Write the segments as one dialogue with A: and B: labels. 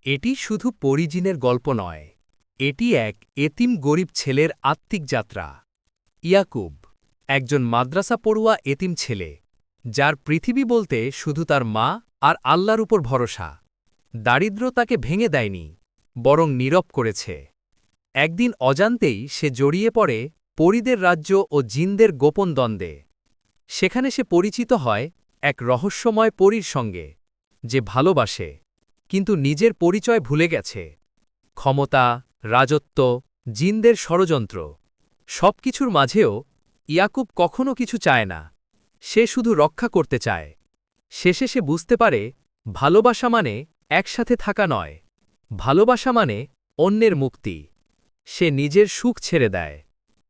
A: এটি শুধু পরিজিনের গল্প নয়, এটি এক এতিম গরিব ছেলের আত্মিক যাত্রা। ইয়াকুব একজন মাদ্রাসা পড়ুয়া এতিম ছেলে, যার পৃথিবী বলতে শুধু তার মা আর আল্লাহর উপর ভরসা। দারিদ্র্য তাকে ভেঙে দেয়নি, বরং নীরব করেছে। একদিন অজান্তেই সে জড়িয়ে পড়ে পরীদের রাজ্য ও জিনদের গোপন দ্বন্দ্বে। সেখানে সে পরিচিত হয় এক রহস্যময় পরীর সঙ্গে, যে ভালোবাসে কিন্তু নিজের পরিচয় ভুলে গেছে। ক্ষমতা, রাজত্ব, জিনদের ষড়যন্ত্র, সবকিছুর মাঝেও ইয়াকুব কখনো কিছু চায় না। সে শুধু রক্ষা করতে চায়। শেষে সে বুঝতে পারে, ভালোবাসা মানে একসাথে থাকা নয়, ভালোবাসা মানে অন্যের মুক্তি। সে নিজের সুখ ছেড়ে দেয়,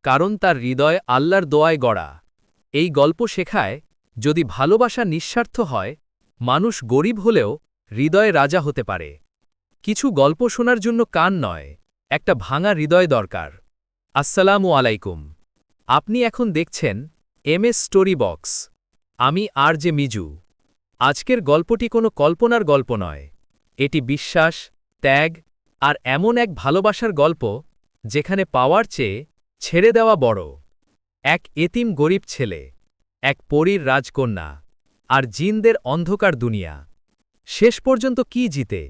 A: কারণ তার হৃদয় আল্লাহর দোয়ায় গড়া। এই গল্প শেখায়, যদি ভালোবাসা নিঃস্বার্থ হয়, মানুষ গরিব হলেও হৃদয়ে রাজা হতে পারে। কিছু গল্প শোনার জন্য কান নয়, একটা ভাঙা হৃদয় দরকার। আসসালামু আলাইকুম। আপনি এখন দেখছেন MS স্টোরি বক্স। আমি RJ মিজু। আজকের গল্পটি কোনো কল্পনার গল্প নয়, এটি বিশ্বাস, ত্যাগ আর এমন এক ভালোবাসার গল্প যেখানে পাওয়ার চেয়ে ছেড়ে দেওয়া বড়। এক এতিম গরিব ছেলে, এক পরীর রাজকন্যা, আর জিনদের অন্ধকার দুনিয়া। শেষ পর্যন্ত কি জিতে,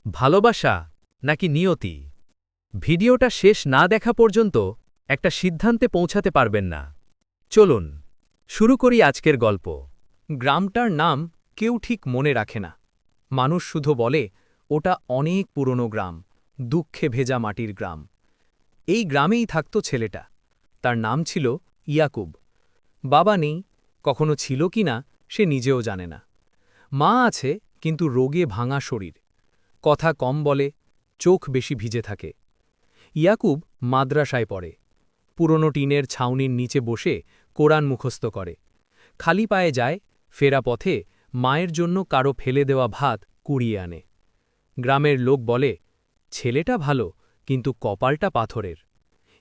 A: ভালোবাসা নাকি নিয়তি? ভিডিওটা শেষ না দেখা পর্যন্ত একটা সিদ্ধান্তে পৌঁছাতে পারবেন না। চলুন শুরু করি আজকের গল্প।
B: গ্রামটার নাম কেউ ঠিক মনে রাখে না। মানুষ শুধু বলে, ওটা অনেক পুরনো গ্রাম, দুঃখে ভেজা মাটির গ্রাম। এই গ্রামেই থাকত ছেলেটা। তার নাম ছিল ইয়াকুব। বাবা নেই, কখনো ছিল কিনা সে নিজেও জানে না। মা আছে, কিন্তু রোগে ভাঙা শরীর, কথা কম বলে, চোখ বেশি ভিজে থাকে। ইয়াকুব মাদ্রাসায় পড়ে, পুরনো টিনের ছাউনির নিচে বসে কোরআন মুখস্থ করে। খালি পায়ে যায়, ফেরা পথে মায়ের জন্য কারো ফেলে দেওয়া ভাত কুড়িয়ে আনে। গ্রামের লোক বলে, ছেলেটা ভালো, কিন্তু কপালটা পাথরের।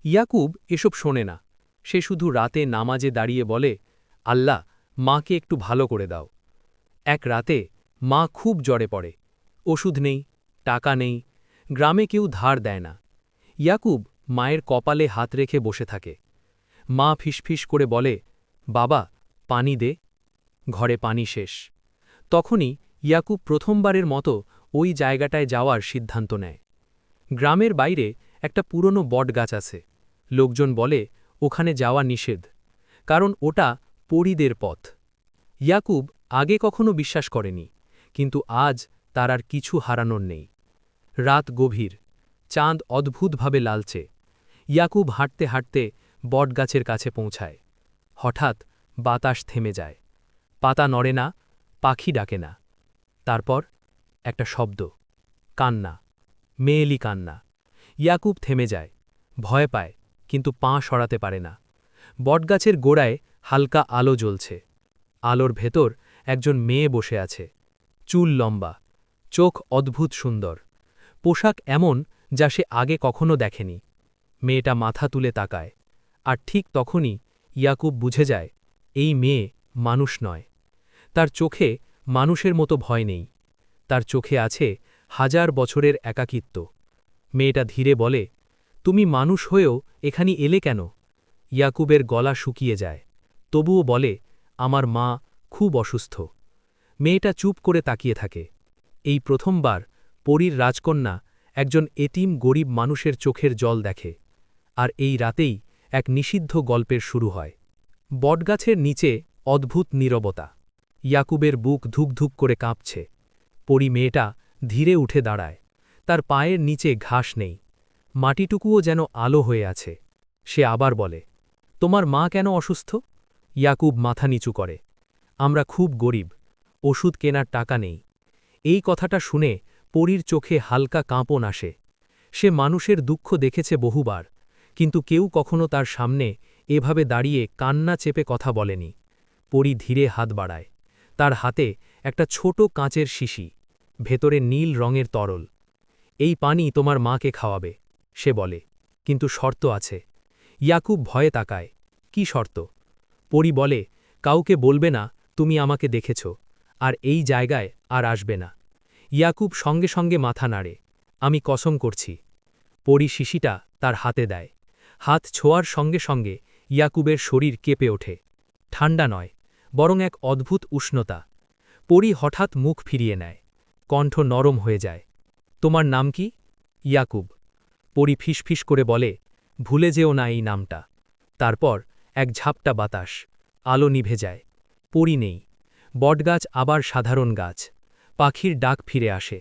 B: ইয়াকুব এসব শোনে না। সে শুধু রাতে নামাজে দাঁড়িয়ে বলে, আল্লাহ, মাকে একটু ভালো করে দাও। এক রাতে মা খুব জ্বরে পড়ে। ওষুধ নেই, টাকা নেই, গ্রামে কেউ ধার দেয় না। ইয়াকুব মায়ের কপালে হাত রেখে বসে থাকে। মা ফিসফিস করে বলে, বাবা, পানি দে। ঘরে পানি শেষ। তখনই ইয়াকুব প্রথমবারের মতো ওই জায়গাটায় যাওয়ার সিদ্ধান্ত নেয়। গ্রামের বাইরে একটা পুরনো বটগাছ আছে। লোকজন বলে, ওখানে যাওয়া নিষেধ, কারণ ওটা পরীদের পথ। ইয়াকুব আগে কখনো বিশ্বাস করেনি, কিন্তু আজ তার আর কিছু হারানোর নেই। রাত গভীর, চাঁদ অদ্ভুতভাবে লালচে। ইয়াকুব হাঁটতে হাঁটতে বটগাছের কাছে পৌঁছায়। হঠাৎ বাতাস থেমে যায়। পাতা নড়ে না, পাখি ডাকে না। তারপর একটা শব্দ, কান্না, মেয়েলি কান্না। ইয়াকুব থেমে যায়, ভয় পায়, কিন্তু পা সরাতে পারে না। বটগাছের গোড়ায় হালকা আলো জ্বলছে। আলোর ভেতর একজন মেয়ে বসে আছে। চুল লম্বা, চোখ অদ্ভুত সুন্দর, পোশাক এমন যা সে আগে কখনো দেখেনি। মেয়েটা মাথা তুলে তাকায়, আর ঠিক তখনই ইয়াকুব বুঝে যায়, এই মেয়ে মানুষ নয়। তার চোখে মানুষের মতো ভয় নেই, তার চোখে আছে হাজার বছরের একাকিত্ব। মেয়েটা ধীরে বলে, তুমি মানুষ হয়েও এখানে এলে কেন? ইয়াকুবের গলা শুকিয়ে যায়, তবুও বলে, আমার মা খুব অসুস্থ। মেয়েটা চুপ করে তাকিয়ে থাকে। এই প্রথমবার পরীর রাজকন্যা একজন এতিম গরিব মানুষের চোখের জল দেখে। আর এই রাতেই এক নিষিদ্ধ গল্পের শুরু হয়। বটগাছের নিচে অদ্ভুত নীরবতা। ইয়াকুবের বুক ধুকধুক করে কাঁপছে। পরী মেয়েটা ধীরে উঠে দাঁড়ায়। তার পায়ের নিচে ঘাস নেই, মাটিটুকুও যেন আলো হয়ে আছে। সে আবার বলে, তোমার মা কেন অসুস্থ? ইয়াকুব মাথা নিচু করে, আমরা খুব গরিব, ওষুধ কেনার টাকা নেই। এই কথাটা শুনে পরীর চোখে হালকা কাঁপন আসে। সে মানুষের দুঃখ দেখেছে বহুবার, কিন্তু কেউ কখনো তার সামনে এভাবে দাঁড়িয়ে কান্না চেপে কথা বলেনি। পরী ধীরে হাত বাড়ায়। তার হাতে একটা ছোট কাঁচের শিশি, ভেতরে নীল রঙের তরল। এই পানি তোমার মাকে খাওয়াবে, সে বলে, কিন্তু শর্ত আছে। ইয়াকুব ভয়ে তাকায়, কি শর্ত? পরী বলে, কাউকে বলবে না তুমি আমাকে দেখেছ, আর এই জায়গায় আর আসবে না। ইয়াকুব সঙ্গে সঙ্গে মাথা নাড়ে। আমি কসম করছি। পরী শিশিটা তার হাতে দেয়। হাত ছোঁয়ার সঙ্গে সঙ্গে ইয়াকুবের শরীর কেঁপে ওঠে। ঠান্ডা নয়, বরং এক অদ্ভুত উষ্ণতা। পরী হঠাৎ মুখ ফিরিয়ে নেয়। কণ্ঠ নরম হয়ে যায়। তোমার নাম কি? ইয়াকুব। পরী ফিসফিস করে বলে, ভুলে যেও না এই নামটা। তারপর এক ঝাপটা বাতাস, আলো নিভে যায়। পরী নেই। বটগাছ আবার সাধারণ গাছ। পাখির ডাক ফিরে আসে।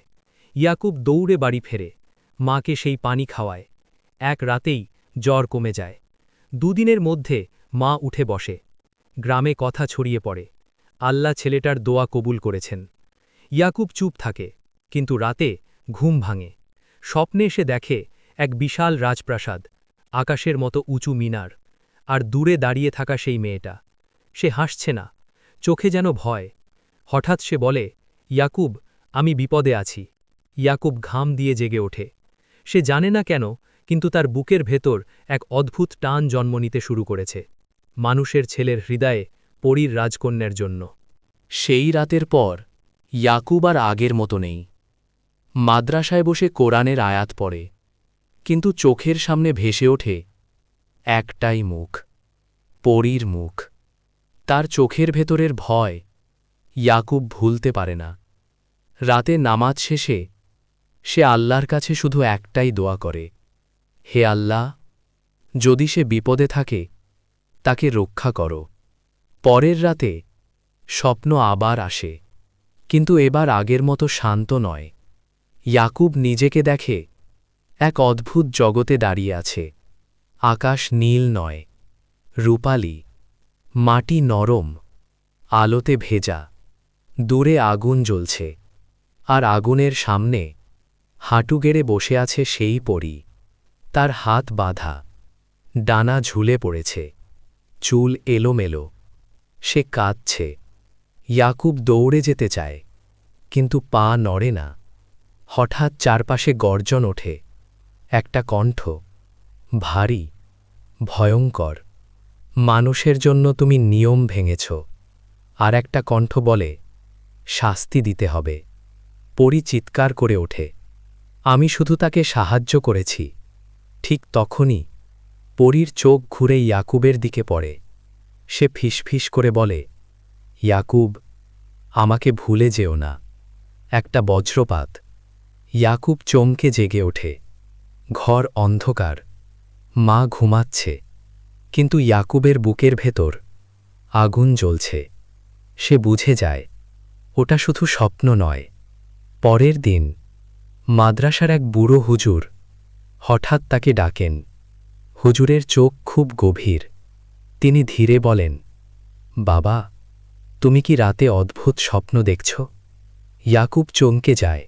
B: ইয়াকুব দৌড়ে বাড়ি ফেরে। মাকে সেই পানি খাওয়ায়। এক রাতেই জ্বর কমে যায়। দুদিনের মধ্যে মা উঠে বসে। গ্রামে কথা ছড়িয়ে পড়ে। আল্লাহ ছেলেটার দোয়া কবুল করেছেন। ইয়াকুব চুপ থাকে, কিন্তু রাতে ঘুম ভাঙে। স্বপ্নে সে দেখে এক বিশাল রাজপ্রাসাদ, আকাশের মতো উঁচু মিনার, আর দূরে দাঁড়িয়ে থাকা সেই মেয়েটা। সে হাসছে না, চোখে যেন ভয়। হঠাৎ সে বলে, ইয়াকুব, আমি বিপদে আছি। ইয়াকুব ঘাম দিয়ে জেগে ওঠে। সে জানে না কেন, কিন্তু তার বুকের ভেতর এক অদ্ভুত টান জন্ম নিতে শুরু করেছে। মানুষের ছেলের হৃদয়ে পরীর রাজকন্যার জন্য।
A: সেই রাতের পর ইয়াকুব আর আগের মতো নেই। মাদ্রাসায় বসে কোরআনের আয়াত পড়ে, কিন্তু চোখের সামনে ভেসে ওঠে একটাই মুখ, পরীর মুখ। তার চোখের ভেতরের ভয় ইয়াকুব ভুলতে পারে না। রাতে নামাজ শেষে সে আল্লাহর কাছে শুধু একটাই দোয়া করে, হে আল্লাহ, যদি সে বিপদে থাকে তাকে রক্ষা করো। পরের রাতে স্বপ্ন আবার আসে, কিন্তু এবার আগের মতো শান্ত নয়। ইয়াকুব নিজেকে দেখে এক অদ্ভুত জগতে দাঁড়িয়ে আছে। আকাশ নীল নয়, রূপালি, মাটি নরম, আলোতে ভেজা। দূরে আগুন জ্বলছে, আর আগুনের সামনে হাঁটু গেড়ে বসে আছে সেই পরী। তার হাত বাঁধা, ডানা ঝুলে পড়েছে, চুল এলোমেলো। সে কাঁদছে। ইয়াকুব দৌড়ে যেতে চায়, কিন্তু পা নড়ে না। হঠাৎ চারপাশে গর্জন ওঠে। একটা কণ্ঠ, ভারী, ভয়ঙ্কর, মানুষের জন্য তুমি নিয়ম ভেঙেছ। আর একটা কণ্ঠ বলে, শাস্তি দিতে হবে। পরী চিৎকার করে ওঠে, আমি শুধু তাকে সাহায্য করেছি। ঠিক তখনই পরীর চোখ ঘুরে ইয়াকুবের দিকে পড়ে। সে ফিসফিস করে বলে, ইয়াকুব, আমাকে ভুলে যেও না। একটা বজ্রপাত। ইয়াকুব চমকে জেগে ওঠে। ঘর অন্ধকার, মা ঘুমাচ্ছে, কিন্তু ইয়াকুবের বুকের ভেতর আগুন জ্বলছে। সে বুঝে যায় ওটা শুধু স্বপ্ন নয়। পরের দিন মাদ্রাসার এক বুড়ো হুজুর হঠাৎ তাকে ডাকেন। হুজুরের চোখ খুব গভীর। তিনি ধীরে বলেন, বাবা, তুমি কি রাতে অদ্ভুত স্বপ্ন দেখছ? ইয়াকুব চমকে যায়।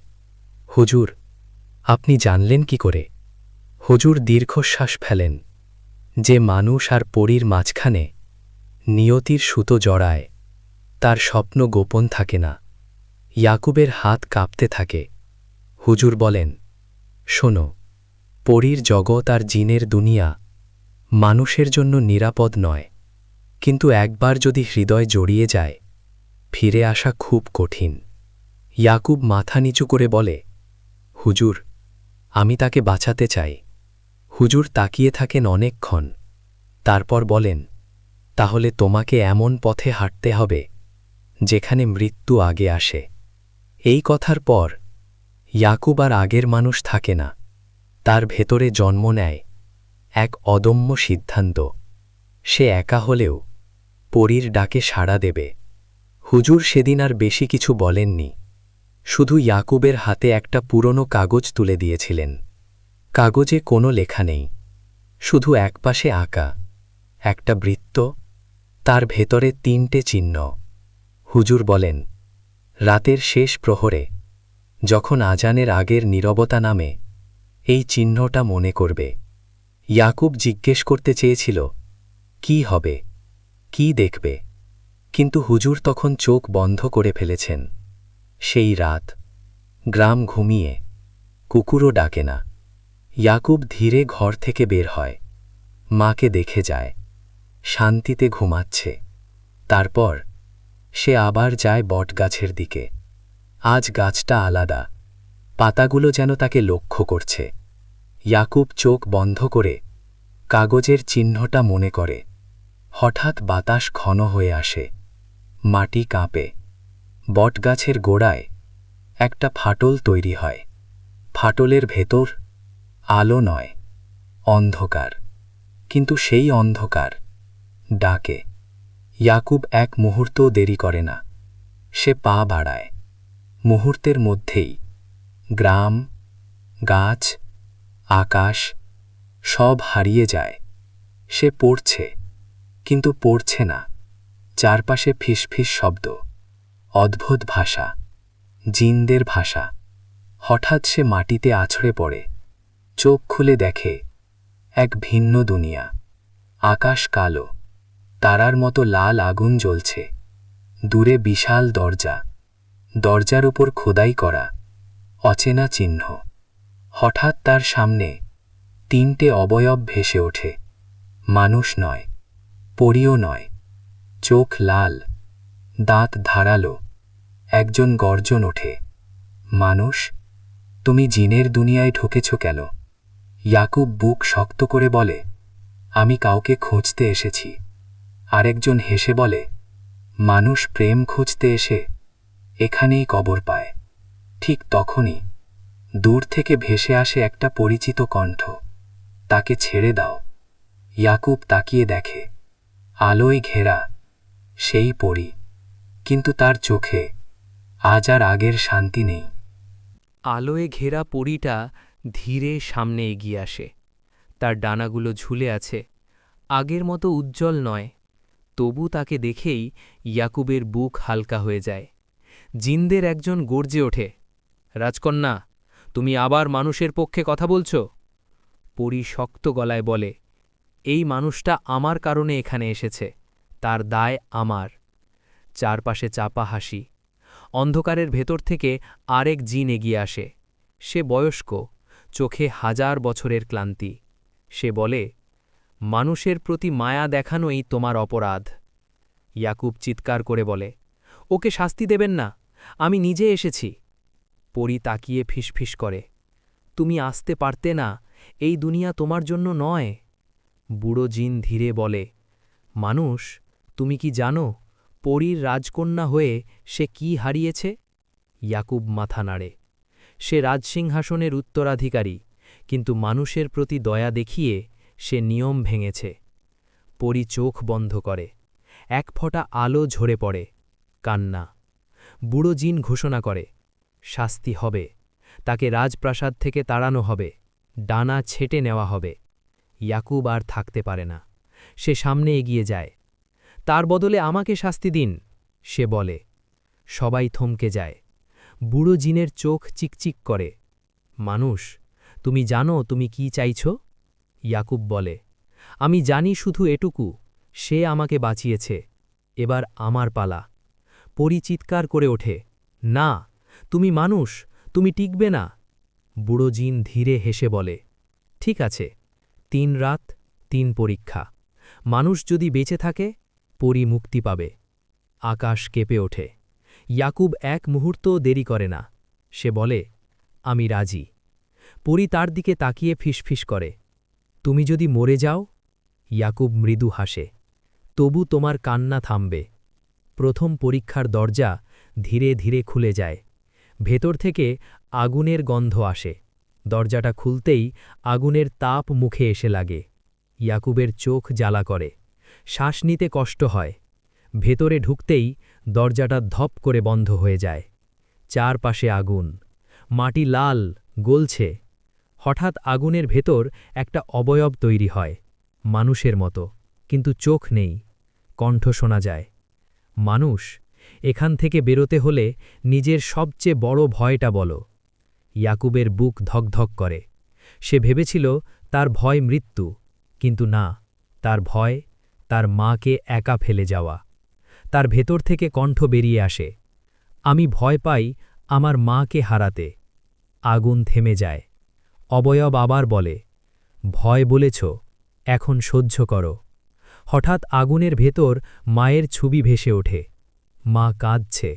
A: হুজুর, আপনি জানলেন কি করে? হুজুর দীর্ঘশ্বাস ফেলেন। যে মানুষ আর পরীর মাঝখানে নিয়তির সুতো জড়ায়, তার স্বপ্ন গোপন থাকে না। ইয়াকুবের হাত কাঁপতে থাকে। হুজুর বলেন, শোনো, পরীর জগৎ আর জিনের দুনিয়া মানুষের জন্য নিরাপদ নয়, কিন্তু একবার যদি হৃদয় জড়িয়ে যায়, ফিরে আসা খুব কঠিন। ইয়াকুব মাথা নিচু করে বলে, হুজুর, আমি তাকে বাঁচাতে চাই। হুজুর তাকিয়ে থাকেন অনেকক্ষণ। তারপর বলেন, তাহলে তোমাকে এমন পথে হাঁটতে হবে যেখানে মৃত্যু আগে আসে। এই কথার পর ইয়াকুব আর আগের মানুষ থাকে না। তার ভেতরে জন্ম নেয় এক অদম্য সিদ্ধান্ত। সে একা হলেও পরীর ডাকে সাড়া দেবে। হুজুর সেদিন আর বেশি কিছু বলেননি, শুধু ইয়াকুবের হাতে একটা পুরনো কাগজ তুলে দিয়েছিলেন। কাগজে কোনো লেখা নেই, শুধু একপাশে আঁকা একটা বৃত্ত, তার ভেতরে 3টে চিহ্ন। হুজুর বলেন, রাতের শেষ প্রহরে যখন আজানের আগের নীরবতা নামে, এই চিহ্নটা মনে করবে। ইয়াকুব জিজ্ঞেস করতে চেয়েছিল, কি হবে, কি দেখবে, কিন্তু হুজুর তখন চোখ বন্ধ করে ফেলেছেন। সেই রাত গ্রাম ঘুমিয়ে, কুকুরও ডাকে না। ইয়াকুব ধীরে ঘর থেকে বের হয়। মাকে দেখে যায়, শান্তিতে ঘুমাচ্ছে। তারপর সে আবার যায় বটগাছের দিকে। আজ গাছটা আলাদা।
C: পাতাগুলো যেন তাকে লক্ষ্য করছে। ইয়াকুব চোখ বন্ধ করে কাগজের চিহ্নটা মনে করে। হঠাৎ বাতাস ঘন হয়ে আসে, মাটি কাঁপে। বটগাছের গোড়ায় একটা ফাটল তৈরি হয়। ফাটলের ভেতর আলো নয়, অন্ধকার। কিন্তু সেই অন্ধকার ডাকে। ইয়াকুব এক মুহূর্তও দেরি করে না। সে পা বাড়ায়। মুহূর্তের মধ্যেই গ্রাম, গাছ, আকাশ সব হারিয়ে যায়। সে পড়ছে, কিন্তু পড়ছে না। চারপাশে ফিসফিস শব্দ, অদ্ভুত ভাষা, জিনদের ভাষা। হঠাৎ সে মাটিতে আছড়ে পড়ে। চোখ খুলে দেখে এক ভিন্ন দুনিয়া। আকাশ কালো, তারার মতো লাল আগুন জ্বলছে। দূরে বিশাল দরজা, দরজার উপর খোদাই করা অচেনা চিহ্ন। হঠাৎ তার সামনে তিনটে অবয়ব ভেসে ওঠে। মানুষ নয়, পরীও নয়। চোখ লাল, দাঁত ধারালো। একজন গর্জন ওঠে, মানুষ, তুমি জিনের দুনিয়ায় ঢুকেছ কেন? ইয়াকুব বুক শক্ত করে বলে, আমি কাউকে খুঁজতে এসেছি। আরেকজন হেসে বলে, মানুষ প্রেম খুঁজতে এসে এখানেই কবর পায়। ঠিক তখনই দূর থেকে ভেসে আসে একটা পরিচিত কণ্ঠ, তাকে ছেড়ে দাও। ইয়াকুব তাকিয়ে দেখে, আলোয় ঘেরা সেই পরী, কিন্তু তার চোখে আজ আর আগের শান্তি নেই।
A: আলোয় ঘেরা পরীটা ধীরে সামনে এগিয়ে আসে। তার ডানাগুলো ঝুলে আছে, আগের মতো উজ্জ্বল নয়। তবু তাকে দেখেই ইয়াকুবের বুক হালকা হয়ে যায়। জিনদের একজন গর্জে ওঠে, রাজকন্যা, তুমি আবার মানুষের পক্ষে কথা বলছ? পরী শক্ত গলায় বলে, এই মানুষটা আমার কারণে এখানে এসেছে, তার দায় আমার। চারপাশে চাপা হাসি। অন্ধকারের ভেতর থেকে আরেক জিন এগিয়ে আসে। সে বয়স্ক, চোখে 1000 বছরের ক্লান্তি। সে বলে, মানুষের প্রতি মায়া দেখানোই তোমার অপরাধ। ইয়াকুব চিৎকার করে বলে, ওকে শাস্তি দেবেন না, আমি নিজে এসেছি। পরী তাকিয়ে ফিসফিস করে, তুমি আসতে পারতে না, এই দুনিয়া তোমার জন্য নয়। বুড়ো জিন ধীরে বলে, মানুষ, তুমি কি জানো পরীর রাজকন্যা হয়ে সে কি হারিয়েছে? ইয়াকুব মাথা নাড়ে। সে রাজসিংহাসনের উত্তরাধিকারী, কিন্তু মানুষের প্রতি দয়া দেখিয়ে সে নিয়ম ভেঙেছে। পরী চোখ বন্ধ করে। এক ফোঁটা আলো ঝরে পড়ে। কান্না। বুড়ো জিন ঘোষণা করে, শাস্তি হবে, তাকে রাজপ্রাসাদ থেকে তাড়ানো হবে, ডানা ছেটে নেওয়া হবে। ইয়াকুব আর থাকতে পারে না। সে সামনে এগিয়ে যায়। তার বদলে আমাকে শাস্তি দিন, সে বলে। সবাই থমকে যায়। বুড়ো জিনের চোখ চিকচিক করে। মানুষ, তুমি জানো তুমি কি চাইছ? ইয়াকুব বলে, আমি জানি শুধু এটুকু, সে আমাকে বাঁচিয়েছে, এবার আমার পালা। পরী চিৎকার করে ওঠে, না, তুমি মানুষ, তুমি টিকবে না। বুড়ো জিন ধীরে হেসে বলে, ঠিক আছে, 3 রাত 3 পরীক্ষা। মানুষ যদি বেঁচে থাকে, পরী মুক্তি পাবে। আকাশ কেঁপে ওঠে। ইয়াকুব এক মুহূর্তও দেরি করে না। সে বলে, আমি রাজি। পরী তার দিকে তাকিয়ে ফিসফিস করে, তুমি যদি মরে যাও? ইয়াকুব মৃদু হাসে, তবু তোমার কান্না থামবে। প্রথম পরীক্ষার দরজা ধীরে ধীরে খুলে যায়। ভেতর থেকে আগুনের গন্ধ আসে। দরজাটা খুলতেই আগুনের তাপ মুখে এসে লাগে। ইয়াকুবের চোখ জ্বালা করে। শ্বাস নিতে কষ্ট হয়। ভেতরে ঢুকতেই দরজাটা ধপ করে বন্ধ হয়ে যায়। চারপাশে আগুন। মাটি লাল, গলছে। হঠাৎ আগুনের ভেতর একটা অবয়ব তৈরি হয়, মানুষের মতো, কিন্তু চোখ নেই। কণ্ঠ শোনা যায়, মানুষ, এখান থেকে বেরোতে হলে নিজের সবচেয়ে বড় ভয়টা বলো। ইয়াকুবের বুক ধকধক করে। সে ভেবেছিল তার ভয় মৃত্যু, কিন্তু না, তার ভয় তার মাকে একা ফেলে যাওয়া। তার ভেতর থেকে কণ্ঠ বেরিয়ে আসে, আমি ভয় পাই আমার মাকে হারাতে। আগুন থেমে যায়। অবয়ব আবার বলে, ভয় বলেছ, এখন সহ্য করো। হঠাৎ আগুনের ভেতর মায়ের ছবি ভেসে ওঠে। মা কাঁদছে,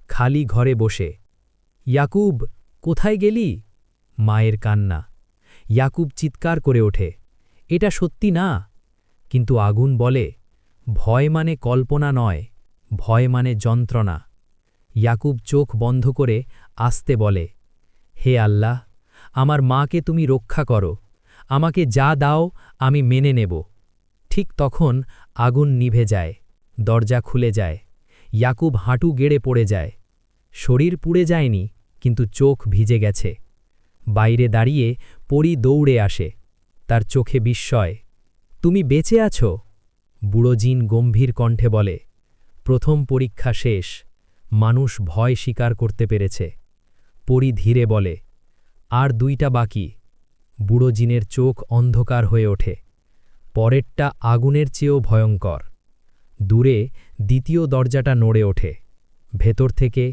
A: খালি ঘরে বসে। ইয়াকুব,
B: কোথায় গেলি? মায়ের কান্না। ইয়াকুব চিৎকার করে ওঠে, এটা সত্যি না। কিন্তু আগুন বলে, ভয় মানে কল্পনা নয়, ভয় মানে যন্ত্রণা। ইয়াকুব চোখ বন্ধ করে আস্তে বলে, হে আল্লাহ, আমার মাকে তুমি রক্ষা করো, আমাকে যা দাও আমি মেনে নেব। ঠিক তখন আগুন নিভে যায়, দরজা খুলে যায়, ইয়াকুব হাঁটু গেড়ে পড়ে যায়। শরীর পুড়ে যায়নি, কিন্তু চোখ ভিজে গেছে। বাইরে দাঁড়িয়ে পরী দৌড়ে আসে, তার চোখে বিস্ময়। তুমি বেঁচে আছো? বুড়ো জিন গম্ভীর কণ্ঠে বলে, প্রথম পরীক্ষা শেষ, মানুষ ভয় স্বীকার করতে পেরেছে। পরী ধীরে বলে, আর 2টা বাকি। বুড়ো জিনের চোখ অন্ধকার হয়ে ওঠে। পরেরটা আগুনের চেয়েও ভয়ঙ্কর। দূরে দ্বিতীয় দরজাটা নড়ে ওঠে, ভেতর থেকে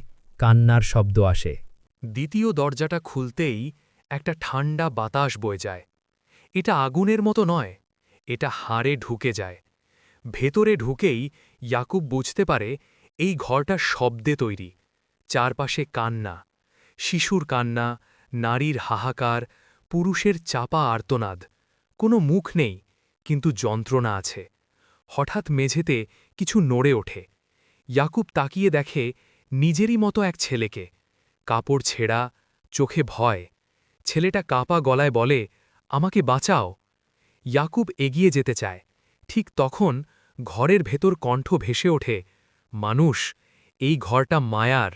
B: কান্নার শব্দ আসে।
A: দ্বিতীয় দরজাটা খুলতেই একটা ঠান্ডা বাতাস বয়ে যায়। এটা আগুনের মতো নয়, এটা হাড়ে ঢুকে যায়। ভেতরে ঢুকেই ইয়াকুব বুঝতে পারে এই ঘরটা শব্দে তৈরি। চারপাশে কান্না, শিশুর কান্না, নারীর হাহাকার, পুরুষের চাপা আর্তনাদ। কোনো মুখ নেই, কিন্তু যন্ত্রণা আছে। হঠাৎ মেঝেতে কিছু নড়ে ওঠে। ইয়াকুব তাকিয়ে দেখে নিজেরই মতো এক ছেলেকে, কাপড় ছেঁড়া, চোখে ভয়। ছেলেটা কাঁপা গলায় বলে, আমাকে বাঁচাও। ইয়াকুব এগিয়ে যেতে চায়। ঠিক তখন ঘরের ভেতর কণ্ঠ ভেসে ওঠে, মানুষ, এই ঘরটা মায়ার।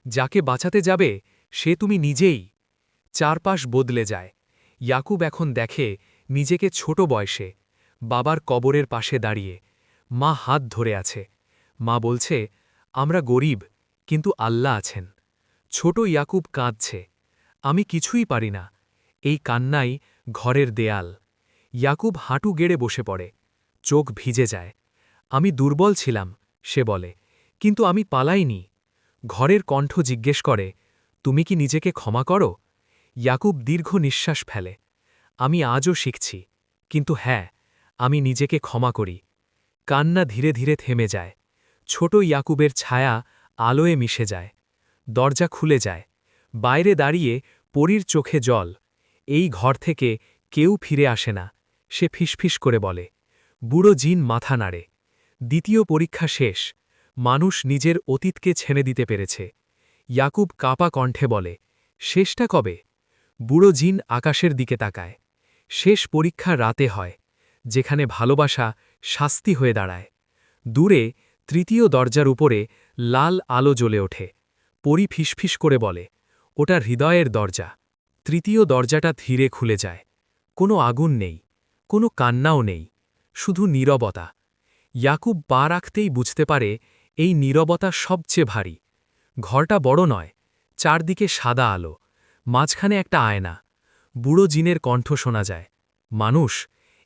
A: যাকে বাঁচাতে যাবে সে তুমি নিজেই। চারপাশ বদলে যায়। ইয়াকুব এখন দেখে নিজেকে ছোট বয়সে, বাবার কবরের পাশে দাঁড়িয়ে। মা হাত ধরে আছে। মা বলছে, আমরা গরিব, কিন্তু আল্লাহ আছেন। ছোট ইয়াকুব কাঁদছে, আমি কিছুই পারি না। এই কান্নাই ঘরের দেয়াল। ইয়াকুব হাঁটু গেড়ে বসে পড়ে, চোখ ভিজে যায়। আমি দুর্বল ছিলাম, সে বলে, কিন্তু আমি পালাইনি। ঘরের কণ্ঠ জিজ্ঞেস করে, তুমি কি নিজেকে ক্ষমা করো? ইয়াকুব দীর্ঘ নিঃশ্বাস ফেলে, আমি আজও শিখছি, কিন্তু হ্যাঁ, আমি নিজেকে ক্ষমা করি। কান্না ধীরে ধীরে থেমে যায়। ছোট ইয়াকুবের ছায়া আলোয় মিশে যায়। দরজা খুলে যায়। বাইরে দাঁড়িয়ে পরীর চোখে জল। এই ঘর থেকে কেউ ফিরে আসে না, সে ফিসফিস করে বলে। বুড়ো জিন মাথা নাড়ে। দ্বিতীয় পরীক্ষা শেষ, মানুষ নিজের অতীতকে ছেড়ে দিতে পেরেছে। ইয়াকুব কাপা কণ্ঠে বলে, শেষটা কবে? বুড়ো জিন আকাশের দিকে তাকায়। শেষ পরীক্ষা রাতে হয়, যেখানে ভালোবাসা শাস্তি হয়ে দাঁড়ায়। দূরে তৃতীয় দরজার উপরে লাল আলো জ্বলে ওঠে। পরী ফিসফিস করে বলে, ওটা হৃদয়ের দরজা। তৃতীয় দরজাটা ধীরে খুলে যায়। কোনো আগুন নেই, কোনো কান্নাও নেই, শুধু নীরবতা। ইয়াকুব পা রাখতেই বুঝতে পারে এই নীরবতা সবচেয়ে ভারী। ঘরটা বড় নয়, চারদিকে সাদা আলো, মাঝখানে একটা আয়না। বুড়ো জিনের কণ্ঠ শোনা যায়, মানুষ,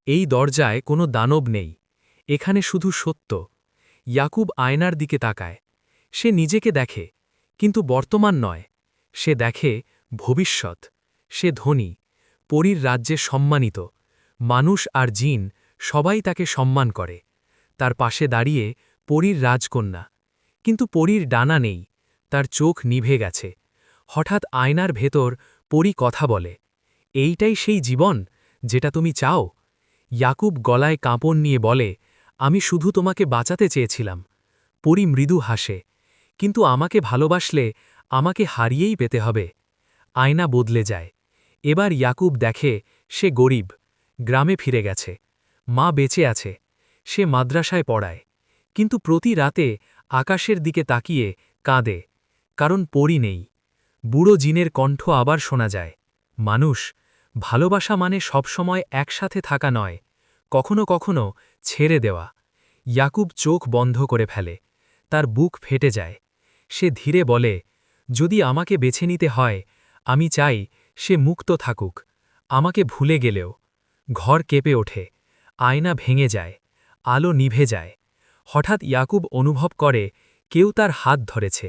A: এই দরজায় কোনো দানব নেই, এখানে শুধু সত্য। ইয়াকুব আয়নার দিকে তাকায়। সে নিজেকে দেখে, কিন্তু বর্তমান নয়। সে দেখে ভবিষ্যৎ। সে ধনী, পরীর রাজ্যে সম্মানিত। মানুষ আর জিন সবাই তাকে সম্মান করে। তার পাশে দাঁড়িয়ে পরীর রাজকন্যা। কিন্তু পরীর ডানা নেই, তার চোখ নিভে গেছে। হঠাৎ আয়নার ভেতর পরী কথা বলে, এইটাই সেই জীবন যেটা তুমি চাও? ইয়াকুব গলায় কাঁপন নিয়ে বলে, আমি শুধু তোমাকে বাঁচাতে চেয়েছিলাম। পরী মৃদু হাসে, কিন্তু আমাকে ভালোবাসলে আমাকে হারিয়েই পেতে হবে। আয়না বদলে যায়। এবার ইয়াকুব দেখে সে গরিব, গ্রামে ফিরে গেছে। মা বেঁচে আছে, সে মাদ্রাসায় পড়ায়। কিন্তু প্রতি রাতে আকাশের দিকে তাকিয়ে কাঁদে, কারণ পরী নেই। বুড়ো জিনের কণ্ঠ আবার শোনা যায়, মানুষ, ভালোবাসা মানে সবসময় একসাথে থাকা নয়, কখনো কখনো ছেড়ে দেওয়া। ইয়াকুব চোখ বন্ধ করে ফেলে, তার বুক ফেটে যায়। সে ধীরে বলে, যদি আমাকে বেছে নিতে হয়, আমি চাই সে মুক্ত থাকুক, আমাকে ভুলে গেলেও। ঘর কেঁপে ওঠে, আয়না ভেঙে যায়, আলো নিভে যায়। হঠাৎ ইয়াকুব অনুভব করে কেউ তার হাত ধরেছে।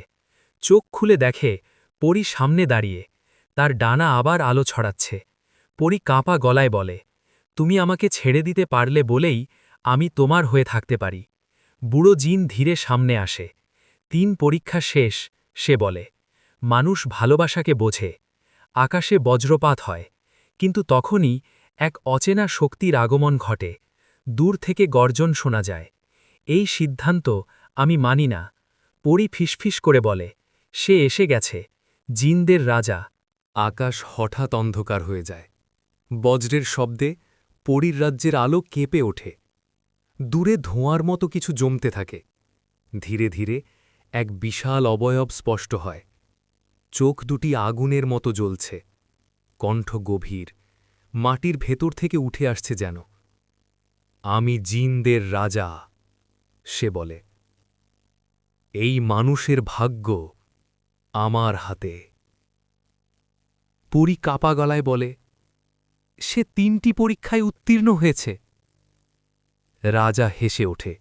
A: চোখ খুলে দেখে পরী সামনে দাঁড়িয়ে, তার ডানা আবার আলো ছড়াচ্ছে। পরী কাঁপা গলায় বলে, তুমি আমাকে ছেড়ে দিতে পারলে বলেই আমি তোমার হয়ে থাকতে পারি। বুড়ো জিন ধীরে সামনে আসে। 3 পরীক্ষা শেষ, সে বলে, মানুষ ভালোবাসাকে বোঝে,
B: আকাশে বজ্রপাত হয়, কিন্তু তখনই এক অচেনা শক্তির আগমন ঘটে, দূর থেকে গর্জন শোনা যায়। এই সিদ্ধান্ত আমি মানি না। পরী ফিসফিস করে বলে, সে এসে গেছে, জিনদের রাজা।
A: আকাশ হঠাৎ অন্ধকার হয়ে যায়। বজ্রের শব্দে পরীর রাজ্যের আলো কেঁপে ওঠে। দূরে ধোঁয়ার মতো কিছু জমতে থাকে। ধীরে ধীরে এক বিশাল অবয়ব স্পষ্ট হয়। চোখ দুটি আগুনের মতো জ্বলছে, কণ্ঠ গভীর, মাটির ভেতর থেকে উঠে আসছে যেন। আমি জিনদের রাজা, সে বলে। এই মানুষের ভাগ্য আমার হাতে। পরী কাপা গলায় বলে, সে ৩টি পরীক্ষায় উত্তীর্ণ হয়েছে। রাজা হেসে ওঠে।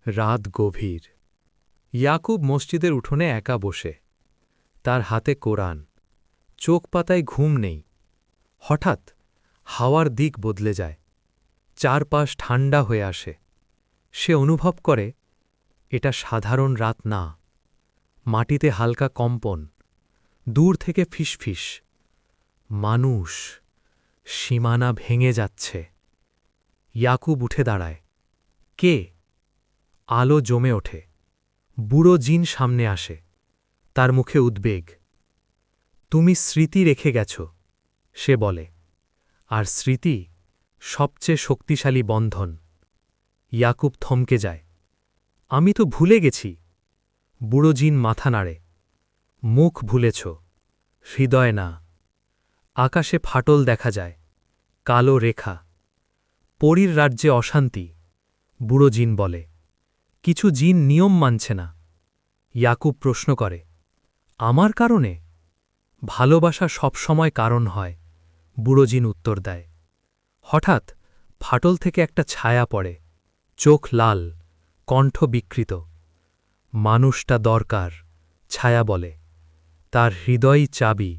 B: রাত গভীর। ইয়াকুব মসজিদের উঠোনে একা বসে। তার হাতে কোরআন। চোখ পাতায় ঘুম নেই। হঠাৎ হাওয়ার দিক বদলে যায়। চারপাশ ঠান্ডা হয়ে আসে। সে অনুভব করে এটা সাধারণ রাত না। মাটিতে হালকা কম্পন। দূর থেকে ফিসফিস। মানুষ। সীমানা ভেঙে যাচ্ছে। ইয়াকুব উঠে দাঁড়ায়। কে? আলো জমে ওঠে। বুড়ো জিন সামনে আসে। তার মুখে উদ্বেগ। তুমি স্মৃতি রেখে গেছ, সে বলে। আর স্মৃতি সবচেয়ে শক্তিশালী বন্ধন। ইয়াকুব থমকে যায়। আমি তো ভুলে গেছি। বুড়ো জিন মাথা নাড়ে। মুখ ভুলেছ, হৃদয় না। আকাশে ফাটল দেখা যায়। কালো রেখা। পরীর রাজ্যে অশান্তি। বুড়ো জিন বলে। কিছু জিন নিয়ম মানছে না। ইয়াকুব প্রশ্ন করে, আমার কারণে? ভালোবাসা সবসময় কারণ হয়, বুড়ো জিন উত্তর দেয়। হঠাৎ ফাটল থেকে একটা ছায়া পড়ে। চোখ লাল, কণ্ঠ বিকৃত। মানুষটা দরকার, ছায়া বলে। তার হৃদয়ই চাবি।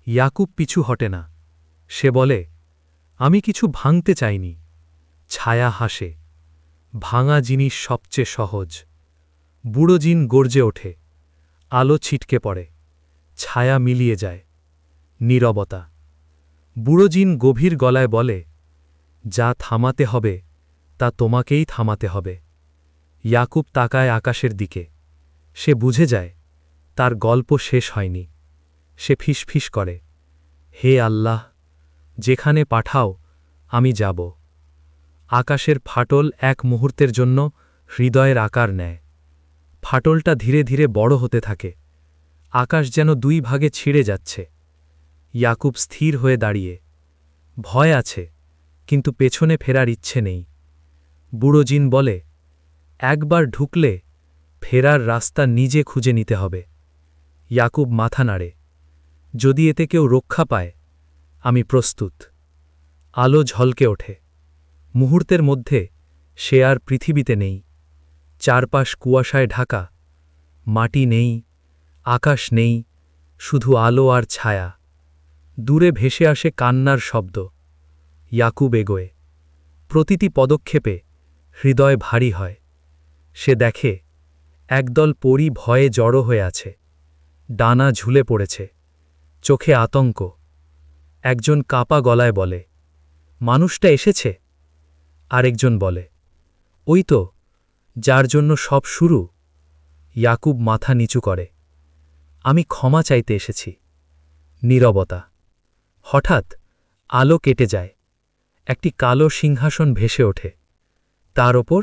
B: ইয়াকুব পিছু হটে না। সে বলে, আমি কিছু ভাঙতে চাইনি। ছায়া হাসে। ভাঙা জিনিস সবচেয়ে সহজ। বুড়ো জিন গর্জে ওঠে। আলো ছিটকে পড়ে। ছায়া মিলিয়ে যায়। নীরবতা। বুড়ো জিন গভীর গলায় বলে, যা থামাতে হবে তা তোমাকেই থামাতে হবে। ইয়াকুব তাকায় আকাশের দিকে। সে বুঝে যায় তার গল্প শেষ হয়নি। সে ফিসফিস করে, হে আল্লাহ, যেখানে পাঠাও আমি যাব। আকাশের ফাটল এক মুহূর্তের জন্য হৃদয়ের আকার নেয়। ফাটলটা ধীরে ধীরে বড় হতে থাকে। আকাশ যেন দুই ভাগে ছিঁড়ে যাচ্ছে। ইয়াকুব স্থির হয়ে দাঁড়িয়ে। ভয় আছে, কিন্তু পেছনে ফেরার ইচ্ছে নেই। বুড়ো জিন বলে, একবার ঢুকলে ফেরার রাস্তা নিজে খুঁজে নিতে হবে। ইয়াকুব মাথা নাড়ে। যদি এতে কেউ রক্ষা পায়, আমি প্রস্তুত। আলো ঝলকে ওঠে। মুহূর্তের মধ্যে সে আর পৃথিবীতে নেই। চারপাশ কুয়াশায় ঢাকা। মাটি নেই, আকাশ নেই, শুধু আলো আর ছায়া। দূরে ভেসে আসে কান্নার শব্দ। ইয়াকুব এগোয়। প্রতিটি পদক্ষেপে হৃদয় ভারী হয়। সে দেখে একদল পরী ভয়ে জড়ো হয়ে আছে। ডানা ঝুলে পড়েছে। চোখে আতঙ্ক। একজন কাপা গলায় বলে, মানুষটা এসেছে। আরেকজন বলে, ওই তো, যার জন্য সব শুরু। ইয়াকুব মাথা নিচু করে। আমি ক্ষমা চাইতে এসেছি। নীরবতা। হঠাৎ আলো কেটে যায়। একটি কালো সিংহাসন ভেসে ওঠে। তার ওপর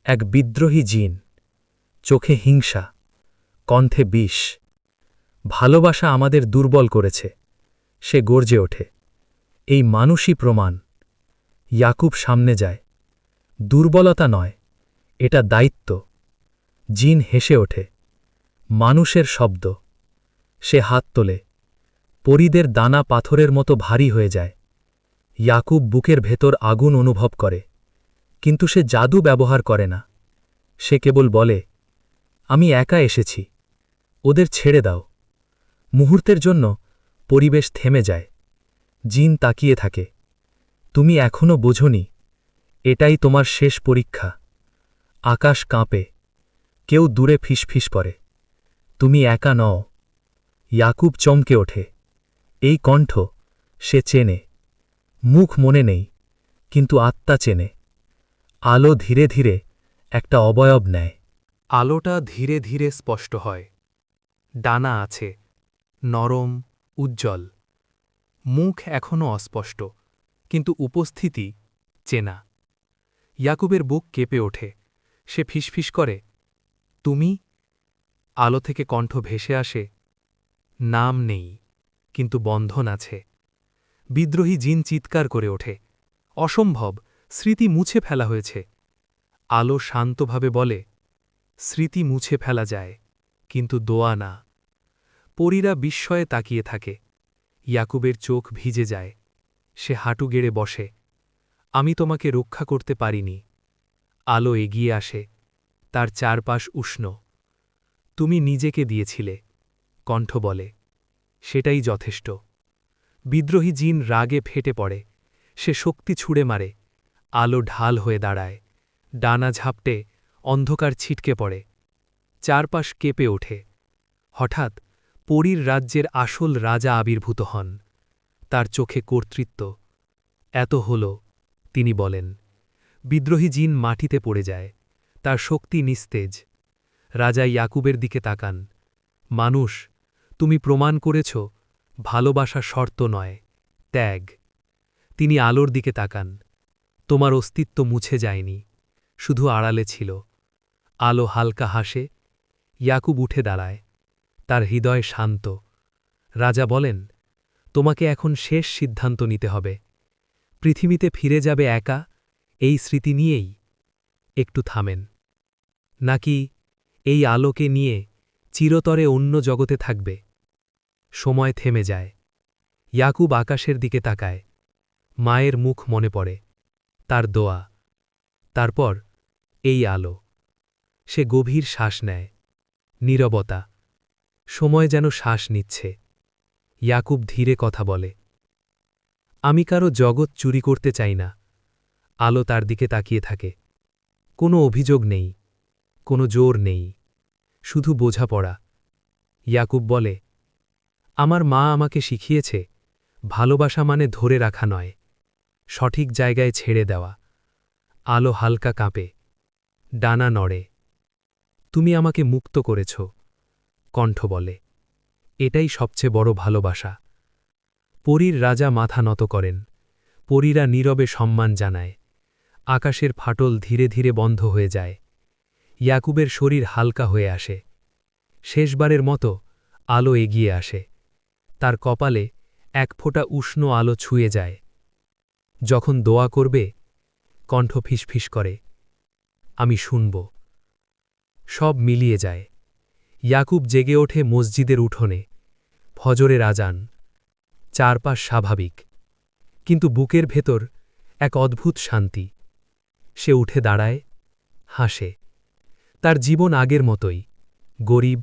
B: এক বিদ্রোহী জিন। চোখে হিংসা, কণ্ঠে বিষ। ভালোবাসা আমাদের দুর্বল করেছে, সে গর্জে ওঠে। এই মানুষই প্রমাণ। ইয়াকুব সামনে যায়। দুর্বলতা নয়, এটা দায়িত্ব। জিন হেসে ওঠে। মানুষের শব্দ। সে হাত তোলে। পরীদের দানা পাথরের মতো ভারী হয়ে যায়। ইয়াকুব বুকের ভেতর আগুন অনুভব করে, কিন্তু সে জাদু ব্যবহার করে না। সে কেবল বলে, আমি একা এসেছি, ওদের ছেড়ে দাও। মুহূর্তের জন্য পরিবেশ থেমে যায়। জিন তাকিয়ে থাকে। তুমি এখনো বোঝনি, এটাই তোমার শেষ পরীক্ষা। আকাশ কাঁপে। কেউ দূরে ফিসফিস করে, তুমি একা নও। ইয়াকুব চমকে ওঠে। এই কণ্ঠ সে চেনে। মুখ মনে নেই, কিন্তু আত্মা চেনে। আলো ধীরে ধীরে একটা অবয়ব নেয়।
A: আলোটা ধীরে ধীরে স্পষ্ট হয়। ডানা আছে, নরম, উজ্জ্বল। মুখ এখনও অস্পষ্ট, কিন্তু উপস্থিতি চেনা। ইয়াকুবের বুক কেঁপে ওঠে। সে ফিসফিস করে, তুমি? আলো থেকে কণ্ঠ ভেসে আসে, নাম নেই, কিন্তু বন্ধন আছে। বিদ্রোহী জিন চিৎকার করে ওঠে, অসম্ভব, স্মৃতি মুছে ফেলা হয়েছে। আলো শান্তভাবে বলে, স্মৃতি মুছে ফেলা যায়, কিন্তু দোয়া না। পরীরা বিস্ময়ে তাকিয়ে থাকে। ইয়াকুবের চোখ ভিজে যায়। সে হাঁটু গেড়ে বসে। আমি তোমাকে রক্ষা করতে পারিনি। আলো এগিয়ে আসে,
B: তার চারপাশ উষ্ণ। তুমি নিজেকে দিয়েছিলে, কণ্ঠ বলে, সেটাই যথেষ্ট। বিদ্রোহী জিন রাগে ফেটে পড়ে, সে শক্তি ছুঁড়ে মারে, আলো ঢাল হয়ে দাঁড়ায়, ডানা ঝাপটে অন্ধকার ছিটকে পড়ে, চারপাশ কেঁপে ওঠে। হঠাৎ পরীর রাজ্যের আসল রাজা আবির্ভূত হন, তার চোখে কর্তৃত্ব। এত হল, তিনি বলেন। বিদ্রোহী জিন মাটিতে পড়ে যায়, তার শক্তি নিস্তেজ। রাজা ইয়াকুবের দিকে তাকান। মানুষ, তুমি প্রমাণ করেছ ভালোবাসা শর্ত নয়, ত্যাগ। তিনি আলোর দিকে তাকান। তোমার অস্তিত্ব মুছে যায়নি, শুধু আড়ালে ছিল। আলো হালকা হাসে, ইয়াকুব উঠে দাঁড়ায়, তার হৃদয় শান্ত। রাজা বলেন, তোমাকে এখন শেষ সিদ্ধান্ত নিতে হবে। পৃথিবীতে ফিরে যাবে একা, এই স্মৃতি নিয়েই? একটু থামেন। নাকি এই আলোকে নিয়ে চিরতরে অন্য জগতে থাকবে? সময় থেমে যায়। ইয়াকুব আকাশের দিকে তাকায়। মায়ের মুখ মনে পড়ে, তার দোয়া। তারপর এই আলো। সে গভীর শ্বাস নেয়। নীরবতা। সময় যেন শ্বাস নিচ্ছে। ইয়াকুব ধীরে কথা বলে, আমি কারো জগৎ চুরি করতে চাই না। আলো তার দিকে তাকিয়ে থাকে। কোনো অভিযোগ নেই, কোনো জোর নেই, শুধু বোঝাপড়া। ইয়াকুব বলে, আমার মা আমাকে শিখিয়েছে, ভালোবাসা মানে ধরে রাখা নয়, সঠিক জায়গায় ছেড়ে দেওয়া। আলো হালকা কাঁপে, ডানা নড়ে। তুমি আমাকে মুক্ত করেছ, কণ্ঠ বলে। এটাই সবচেয়ে বড় ভালোবাসা। পরীর রাজা মাথা নত করেন। পরীরা নীরবে সম্মান জানায়। আকাশের ফাটল ধীরে ধীরে বন্ধ হয়ে যায়। ইয়াকুবের শরীর হালকা হয়ে আসে। শেষবারের মতো আলো এগিয়ে আসে। তার কপালে এক ফোঁটা উষ্ণ আলো ছুঁয়ে যায়। যখন দোয়া করবে, কণ্ঠ ফিসফিস করে, আমি শুনব। সব মিলিয়ে যায়। ইয়াকুব জেগে ওঠে মসজিদের উঠোনে। ফজরের আজান। চারপাশ স্বাভাবিক, কিন্তু বুকের ভেতর এক অদ্ভুত শান্তি। সে উঠে দাঁড়ায়, হাসে। তার জীবন আগের মতোই, গরিব,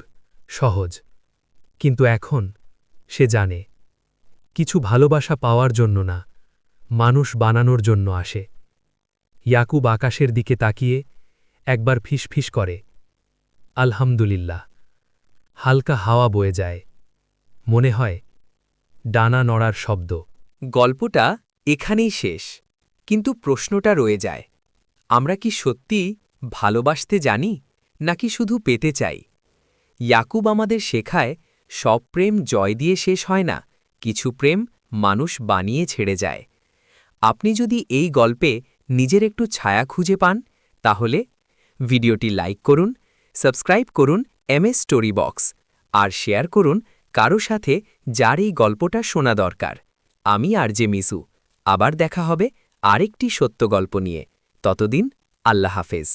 B: সহজ। কিন্তু এখন সে জানে, কিছু ভালোবাসা পাওয়ার জন্য না, মানুষ বানানোর জন্য আসে। ইয়াকুব আকাশের দিকে তাকিয়ে একবার ফিসফিস করে, আলহামদুলিল্লাহ। হালকা হাওয়া বয়ে যায়। মনে হয় ডানা নড়ার শব্দ।
A: গল্পটা এখানেই শেষ, কিন্তু প্রশ্নটা রয়ে যায়, আমরা কি সত্যি ভালোবাসতে জানি, নাকি শুধু পেতে চাই? ইয়াকুব আমাদের শেখায়, সব প্রেম জয় দিয়ে শেষ হয় না, কিছু প্রেম মানুষ বানিয়ে ছেড়ে যায়। আপনি যদি এই গল্পে নিজের একটু ছায়া খুঁজে পান, তাহলে ভিডিওটি লাইক করুন, সাবস্ক্রাইব করুন MS স্টোরি বক্স, আর শেয়ার করুন কারো সাথে যার এই গল্পটা শোনা দরকার। আমি RJ মিসু, আবার দেখা হবে আরেকটি সত্য গল্প নিয়ে। ততদিন আল্লাহ হাফেজ।